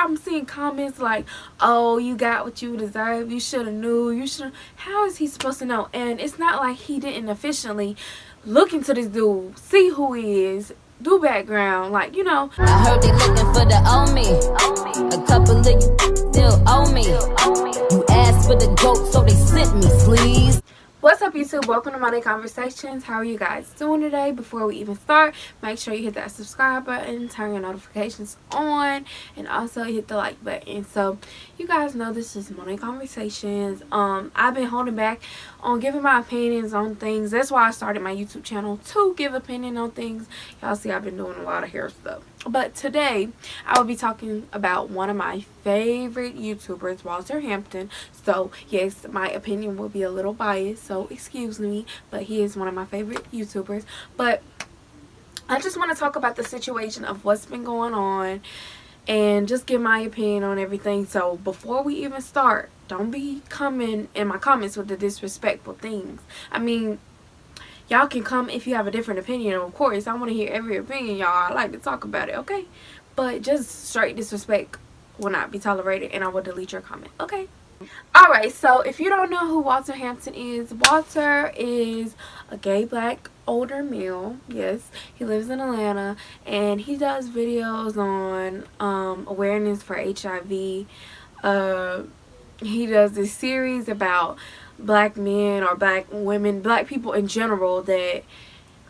I'm seeing comments like, oh, you got what you deserve, you should have knew, you should. How is he supposed to know? And it's not like he didn't efficiently look into this dude, see who he is, do background, like, you know. I heard they looking for the owe me. A couple of you still owe me. You asked for the goat, so they sent me sleeves. What's up, YouTube? Welcome to MONAE Conversations. How are you guys doing today? Before we even start, make sure you hit that subscribe button, turn your notifications on, and also hit the like button. So you guys know this is MONAE Conversations. I've been holding back on giving my opinions on things. That's why I started my YouTube channel, to give opinion on things. Y'all see I've been doing a lot of hair stuff. But today I will be talking about one of my favorite YouTubers, Walter Hampton. So yes, my opinion will be a little biased, so excuse me, but he is one of my favorite YouTubers. But I just want to talk about the situation of what's been going on and just give my opinion on everything. So before we even start, don't be coming in my comments with the disrespectful things. I mean, y'all can come if you have a different opinion, of course. I want to hear every opinion, y'all. I like to talk about it, okay? But just straight disrespect will not be tolerated, and I will delete your comment, okay? Alright, so if you don't know who Walter Hampton is, Walter is a gay black older male. Yes, he lives in Atlanta, and he does videos on awareness for HIV. He does this series about black men or black women, black people in general that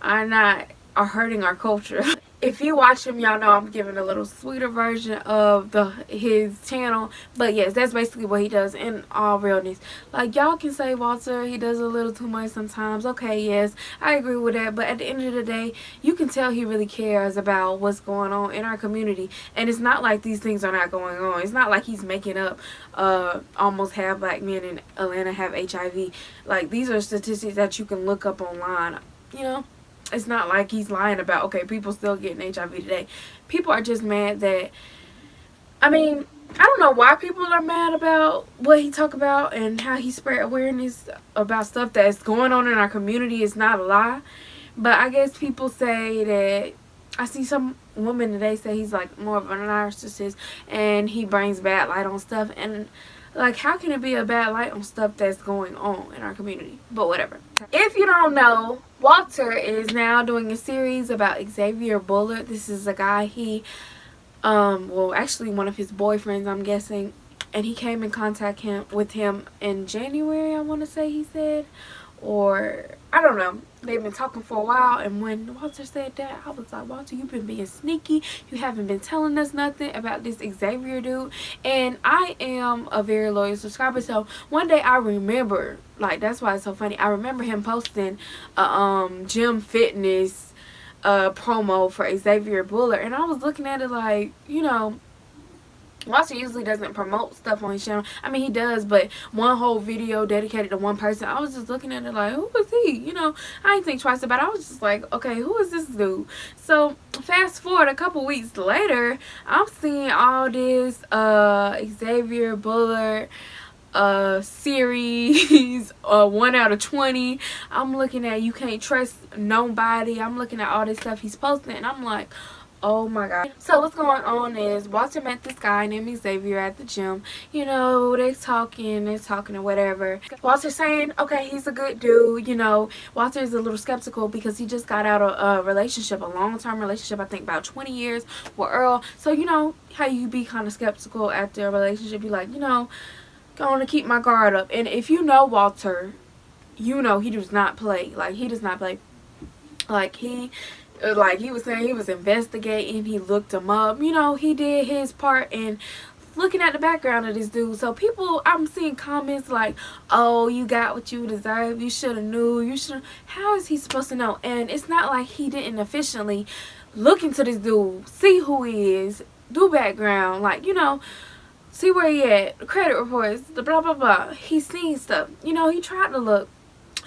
are hurting our culture. If you watch him, y'all know I'm giving a little sweeter version of his channel. But yes, that's basically what he does in all realness. Like, y'all can say Walter, he does a little too much sometimes. Okay, yes, I agree with that. But at the end of the day, you can tell he really cares about what's going on in our community. And it's not like these things are not going on. It's not like he's making up almost half black men in Atlanta have HIV. Like, these are statistics that you can look up online, you know. It's not like he's lying about, okay, people still getting HIV today. People are just mad that, I mean, I don't know why people are mad about what he talk about and how he spread awareness about stuff that's going on in our community. Is not a lie. But I guess people say that, I see some women today say he's like more of a narcissist and he brings bad light on stuff. And like, how can it be a bad light on stuff that's going on in our community? But whatever. If you don't know, Walter is now doing a series about Xavier. This is a guy, he, well, actually one of his boyfriends, I'm guessing. And he came in contact with him in January, I want to say he said. Or, I don't know. They've been talking for a while, and when Walter said that, I was like, Walter, you've been being sneaky. You haven't been telling us nothing about this Xavier dude. And I am a very loyal subscriber, so one day I remember, like, that's why it's so funny, I remember him posting a gym fitness promo for Xavier, and I was looking at it like, you know, Walter usually doesn't promote stuff on his channel. I mean, he does, but one whole video dedicated to one person. I was just looking at it like, who is he? You know, I didn't think twice about it. I was just like, okay, who is this dude? So fast forward a couple weeks later, I'm seeing all this Xavier Bullard series 1 out of 20. I'm looking at You Can't Trust Nobody. I'm looking at all this stuff he's posting, and I'm like, oh my god. So what's going on is Walter met this guy named Xavier at the gym. You know, they're talking or whatever. Walter's saying, okay, he's a good dude. You know, Walter is a little skeptical because he just got out of a relationship, a long-term relationship, I think about 20 years with Earl. So, you know, how you be kind of skeptical after a relationship. You're like, you know, going to keep my guard up. And if you know Walter, you know he does not play. Like, he does not play. Like he was saying, he was investigating, he looked him up, you know, he did his part in looking at the background of this dude. So people, I'm seeing comments like, oh, you got what you deserve, you should have knew, you should. How is he supposed to know? And it's not like he didn't efficiently look into this dude, see who he is, do background, like, you know, see where he at, credit reports, the blah blah blah. He's seen stuff, you know. He tried to look.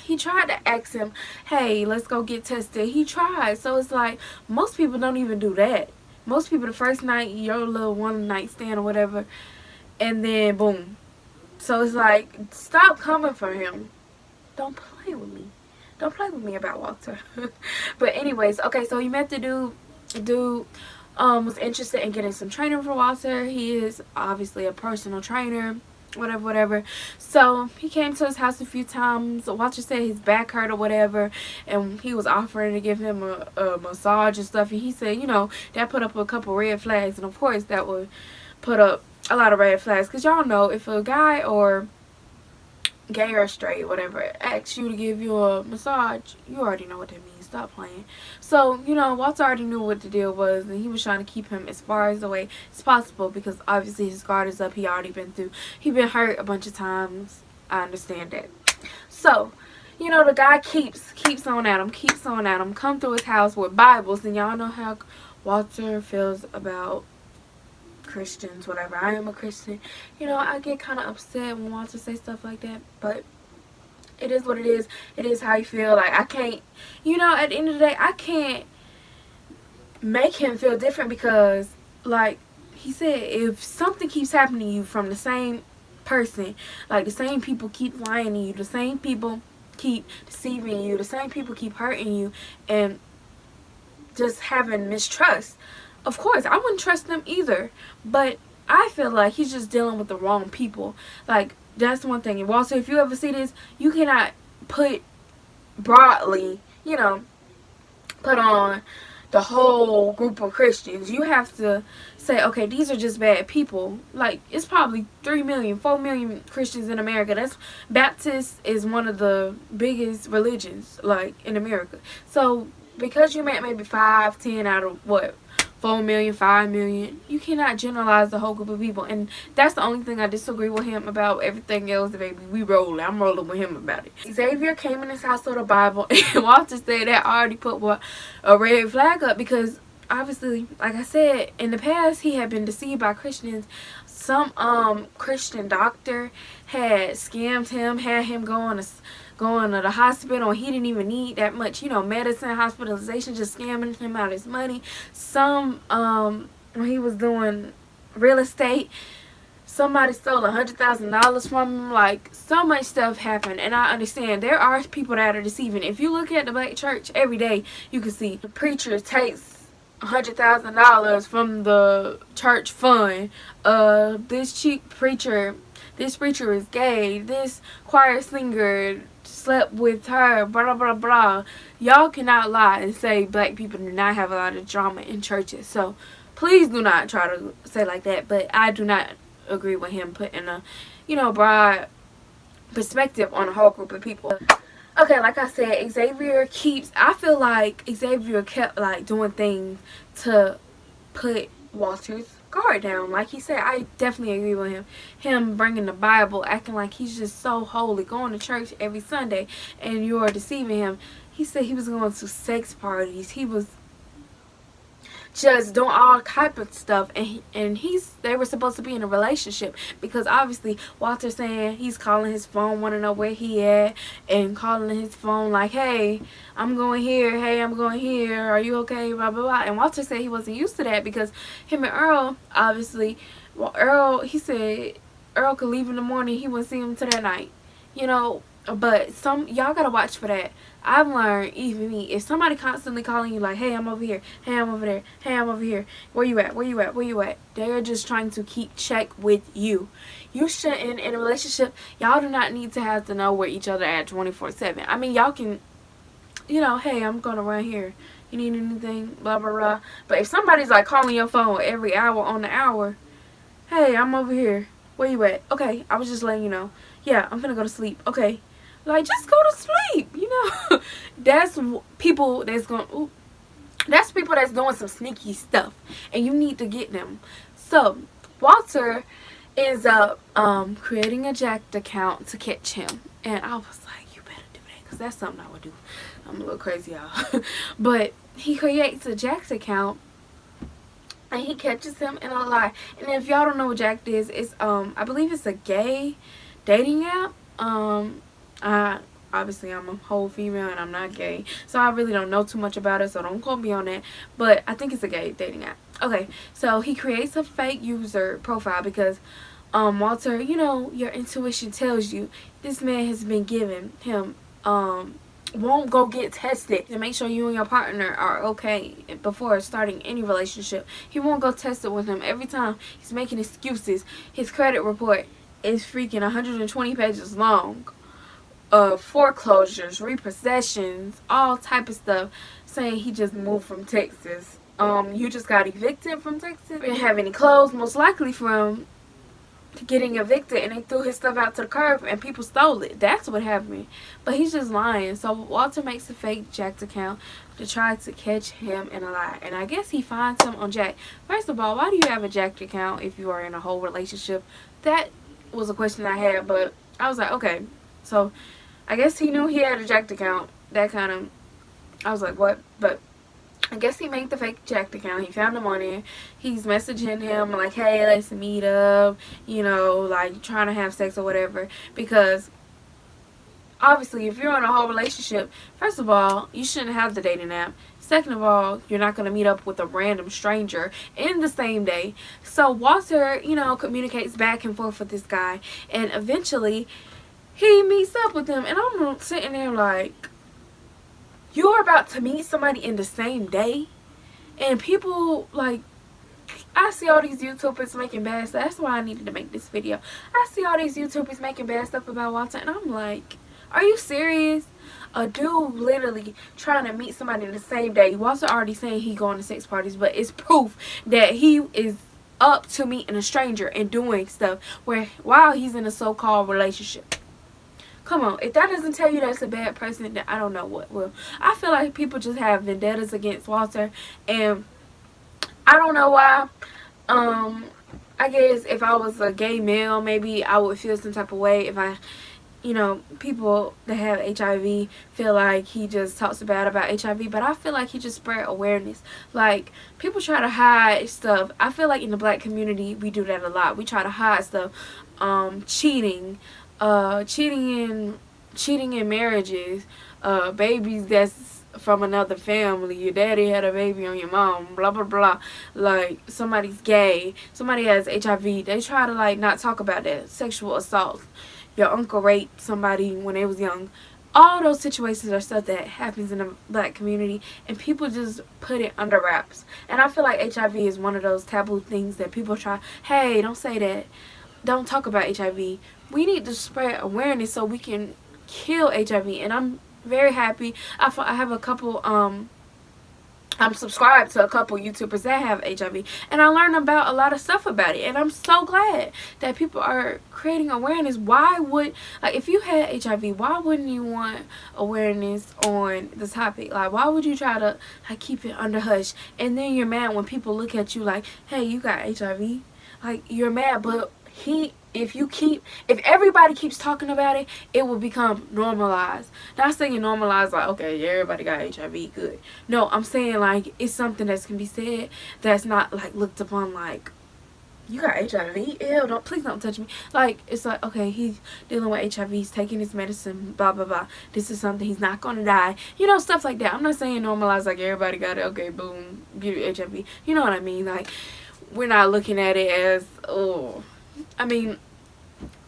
He tried to ask him, hey, let's go get tested. He tried. So it's like, most people don't even do that. Most people, the first night, your little one night stand or whatever, and then boom. So it's like, stop coming for him. Don't play with me. Don't play with me about Walter. But anyways, okay, so he met the dude was interested in getting some training for Walter. He is obviously a personal trainer, whatever. So he came to his house a few times. Walter said his back hurt or whatever, and he was offering to give him a massage and stuff, and he said, you know, that put up a couple red flags, and of course that would put up a lot of red flags, because y'all know, if a guy, or gay or straight, whatever, asks you to give you a massage, you already know what that means. Stop playing. So, you know, Walter already knew what the deal was, and he was trying to keep him as far as away as possible, because obviously his guard is up. He been hurt a bunch of times. I understand that. So, you know, the guy keeps on at him, come through his house with Bibles, and y'all know how Walter feels about Christians, whatever. I am a Christian. You know, I get kind of upset when Walter say stuff like that, but it is what it is. It is how you feel. Like, I can't, you know, at the end of the day, I can't make him feel different, because, like he said, if something keeps happening to you from the same person, like the same people keep lying to you, the same people keep deceiving you, the same people keep hurting you, and just having mistrust, of course, I wouldn't trust them either. But I feel like he's just dealing with the wrong people. Like, that's one thing. And Walter, if you ever see this, you cannot put broadly, you know, put on the whole group of Christians. You have to say, okay, these are just bad people. Like, it's probably 3 million, 4 million Christians in America. Baptist is one of the biggest religions, like, in America. So, because you met maybe 5, 10 out of, what, 4 million, 5 million, you cannot generalize the whole group of people. And that's the only thing I disagree with him about. Everything else, baby, I'm rolling with him about it. Xavier came in his house with a Bible, and Walter said that already put a red flag up, because obviously, like I said, in the past he had been deceived by Christians. Some Christian doctor had scammed him, had him going to the hospital, and he didn't even need that much, you know, medicine, hospitalization, just scamming him out his money. Some, when he was doing real estate, somebody stole $100,000 from him. Like, so much stuff happened, and I understand there are people that are deceiving. If you look at the black church every day, you can see the preacher takes $100,000 from the church fund. This preacher is gay. This choir singer slept with her, blah blah blah. Y'all cannot lie and say black people do not have a lot of drama in churches. So please do not try to say like that. But I do not agree with him putting a, you know, broad perspective on a whole group of people. Okay, like I said, I feel like Xavier kept, like, doing things to put Walter's guard down. Like he said, I definitely agree with him. Him bringing the Bible, acting like he's just so holy, going to church every Sunday, and you are deceiving him. He said he was going to sex parties. He was just doing all type of stuff, and they were supposed to be in a relationship, because obviously Walter saying he's calling his phone, want to know where he at, and calling his phone like, hey, I'm going here, hey, I'm going here, are you okay, blah blah blah. And Walter said he wasn't used to that, because him and Earl, obviously, well, he said Earl could leave in the morning, he wouldn't see him till that night, you know. But y'all gotta watch for that. I've learned, even me, if somebody constantly calling you like, hey, I'm over here, hey, I'm over there, hey, I'm over here, where you at, where you at, where you at, they're just trying to keep check with you. You shouldn't, in a relationship, y'all do not need to have to know where each other at 24/7. I mean, y'all can, you know, hey, I'm gonna run here, you need anything, blah blah blah. But if somebody's like calling your phone every hour on the hour, hey, I'm over here, where you at, okay, I was just letting you know, yeah, I'm gonna go to sleep, okay. Like, just go to sleep, you know. That's people that's doing some sneaky stuff, and you need to get them. So Walter ends up creating a Jacked account to catch him, and I was like, you better do that, because that's something I would do. I'm a little crazy, y'all. But he creates a Jacked account, and he catches him in a lie. And if y'all don't know what Jacked is, it's I believe it's a gay dating app. Obviously I'm a whole female and I'm not gay, so I really don't know too much about it, so don't quote me on that, but I think it's a gay dating app. Okay, so he creates a fake user profile, because Walter, you know, your intuition tells you this man has been giving him won't go get tested to make sure you and your partner are okay before starting any relationship. He won't go test it with him. Every time he's making excuses. His credit report is freaking 120 pages long. Foreclosures, repossessions, all type of stuff, saying he just moved from Texas. You just got evicted from Texas. Didn't have any clothes, most likely from getting evicted, and they threw his stuff out to the curb and people stole it. That's what happened. But he's just lying. So Walter makes a fake Jack's account to try to catch him in a lie. And I guess he finds him on Jack. First of all, why do you have a Jack account if you are in a whole relationship? That was a question I had, but I was like, okay. So I guess he knew he had a Jack account. That kind of, I was like, what? But I guess he made the fake Jack account. He found him on it. He's messaging him like, hey, let's meet up, you know, like trying to have sex or whatever. Because obviously, if you're in a whole relationship, first of all, you shouldn't have the dating app. Second of all, you're not going to meet up with a random stranger in the same day. So Walter, you know, communicates back and forth with this guy. And eventually, he meets up with him. And I'm sitting there like, you're about to meet somebody in the same day, and people, like, I see all these YouTubers making bad stuff. That's why I needed to make this video. I see all these YouTubers making bad stuff about Walter, and I'm like, are you serious? A dude literally trying to meet somebody in the same day. Walter already saying he going to sex parties, but it's proof that he is up to meeting a stranger and doing stuff while he's in a so-called relationship. Come on, if that doesn't tell you that's a bad person, then I don't know what will. I feel like people just have vendettas against Walter, and I don't know why. I guess if I was a gay male, maybe I would feel some type of way if I, you know, people that have HIV feel like he just talks bad about HIV, but I feel like he just spread awareness. Like, people try to hide stuff. I feel like in the black community, we do that a lot. We try to hide stuff. Cheating in marriages, babies that's from another family, your daddy had a baby on your mom, blah blah blah, like somebody's gay, somebody has HIV, they try to like not talk about that. Sexual assault, your uncle raped somebody when they was young. All those situations are stuff that happens in the black community, and people just put it under wraps. And I feel like HIV is one of those taboo things that people try, hey, don't say that, don't talk about HIV. We need to spread awareness so we can kill HIV. And I'm very happy. I have a couple, I'm subscribed to a couple YouTubers that have HIV, and I learned about a lot of stuff about it, and I'm so glad that people are creating awareness. Why would, like, if you had HIV, why wouldn't you want awareness on the topic? Like, why would you try to like keep it under hush, and then you're mad when people look at you like, hey, you got HIV? Like, you're mad, but if everybody keeps talking about it, it will become normalized. Not saying normalized like, okay, everybody got HIV, good. No, I'm saying like it's something that can be said that's not like looked upon like, you got HIV? Ew, please don't touch me. Like, it's like, okay, he's dealing with HIV, he's taking his medicine, blah blah blah. This is something, he's not gonna die. You know, stuff like that. I'm not saying normalize like everybody got it, okay, boom, give you HIV. You know what I mean? Like, we're not looking at it as, oh, I mean,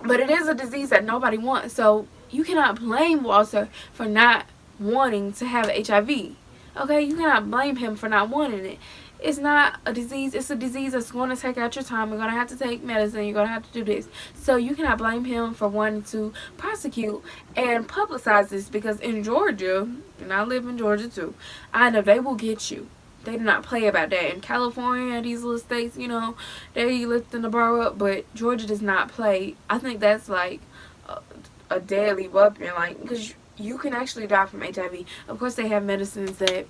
but it is a disease that nobody wants. So you cannot blame Walter for not wanting to have HIV. Okay, you cannot blame him for not wanting it. It's not a disease. It's a disease that's going to take out your time. You're going to have to take medicine. You're going to have to do this. So you cannot blame him for wanting to prosecute and publicize this, because in Georgia, and I live in Georgia too, I know they will get you. They do not play about that. In California, these little states, you know, they lifting the bar up, but Georgia does not play. I think that's like a deadly weapon, like, because you can actually die from HIV. Of course, they have medicines that,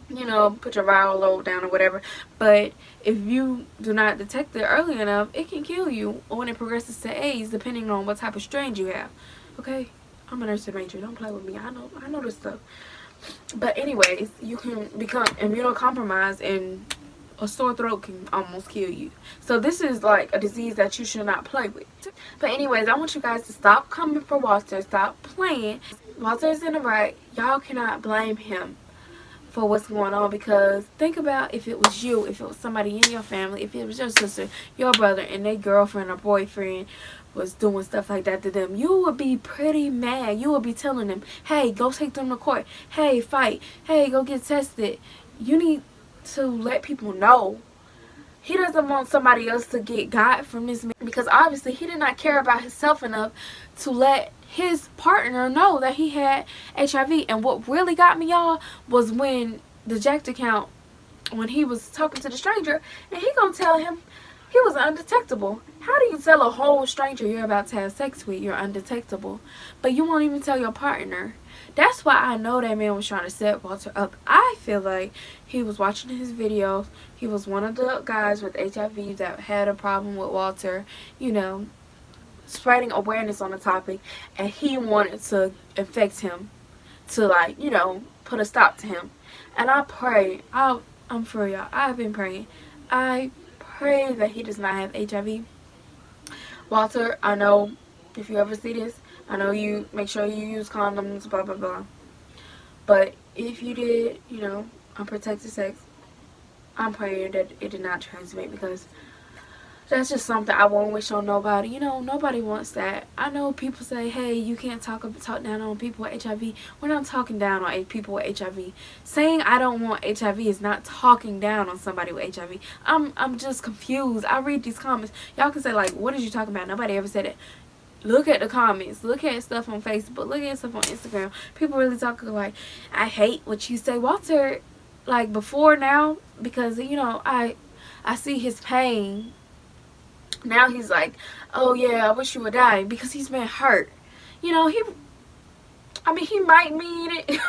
you know, put your viral load down or whatever, but if you do not detect it early enough, it can kill you when it progresses to AIDS, depending on what type of strain you have. Okay, I'm a nursing major. Don't play with me. I know this stuff. But anyways, you can become immunocompromised, and a sore throat can almost kill you. So this is like a disease that you should not play with. But anyways, I want you guys to stop coming for Walter. Stop playing. Walter is in the right. Y'all cannot blame him for what's going on, because think about if it was you, if it was somebody in your family, if it was your sister, your brother, and their girlfriend or boyfriend was doing stuff like that to them, you would be pretty mad. You would be telling them, hey, go take them to court. Hey, fight. Hey, go get tested. You need to let people know. He doesn't want somebody else to get got from this man, because obviously he did not care about himself enough to let his partner know that he had HIV. And what really got me, y'all, was when the Jacked account, when he was talking to the stranger, and he gonna tell him he was undetectable. How do you tell a whole stranger you're about to have sex with you're undetectable, but you won't even tell your partner? That's why I know that man was trying to set Walter up. I feel like he was watching his videos. He was one of the guys with HIV that had a problem with Walter, you know, spreading awareness on the topic, and he wanted to infect him to, like, you know, put a stop to him. And I pray, I'm for y'all, I've been praying, I pray that he does not have HIV. Walter, I know if you ever see this, I know you make sure you use condoms, blah blah blah, but if you did, you know, unprotected sex, I'm praying that it did not transmit, because that's just something I won't wish on nobody. You know, nobody wants that. I know people say, hey, you can't talk down on people with HIV. We're not talking down on people with HIV. Saying I don't want HIV is not talking down on somebody with HIV. I'm just confused. I read these comments. Y'all can say, like, what is you talking about? Nobody ever said it. Look at the comments. Look at stuff on Facebook. Look at stuff on Instagram. People really talking like, I hate what you say. Walter, like, before now, because, you know, I see his pain. Now he's like, oh yeah, I wish you would die, because he's been hurt. You know, he might mean it,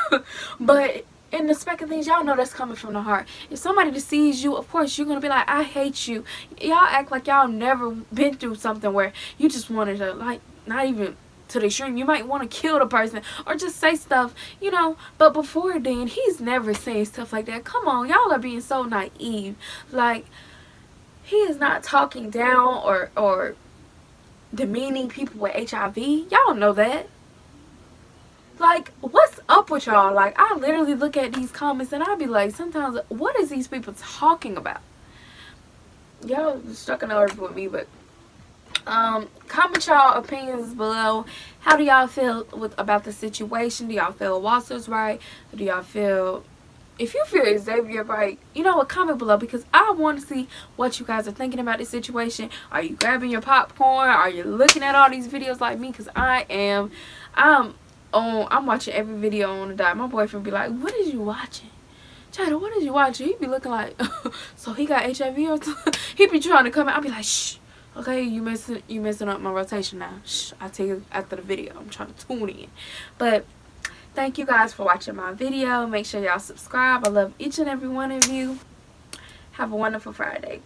but in the speck of things, y'all know that's coming from the heart. If somebody sees you, of course, you're going to be like, I hate you. Y'all act like y'all never been through something where you just wanted to, like, not even to the extreme. You might want to kill the person or just say stuff, you know. But before then, he's never saying stuff like that. Come on, y'all are being so naive. Like, he is not talking down or demeaning people with HIV. Y'all know that. Like, what's up with y'all? Like, I literally look at these comments and I be like, sometimes, what is these people talking about? Y'all stuck in a nerve with me, but comment y'all opinions below. How do y'all feel about the situation? Do y'all feel Walter's right? Or do y'all feel, if you feel Xavier right, you know what, comment below, because I want to see what you guys are thinking about this situation. Are you grabbing your popcorn? Are you looking at all these videos like me? Because I am. I'm watching every video on the dot. My boyfriend be like, what is you watching? Jada, what is you watching? He be looking like, so he got HIV or something? He be trying to come out. I be like, shh. Okay, you messing up my rotation now. Shh, I'll tell you after the video. I'm trying to tune in. But thank you guys for watching my video. Make sure y'all subscribe. I love each and every one of you. Have a wonderful Friday.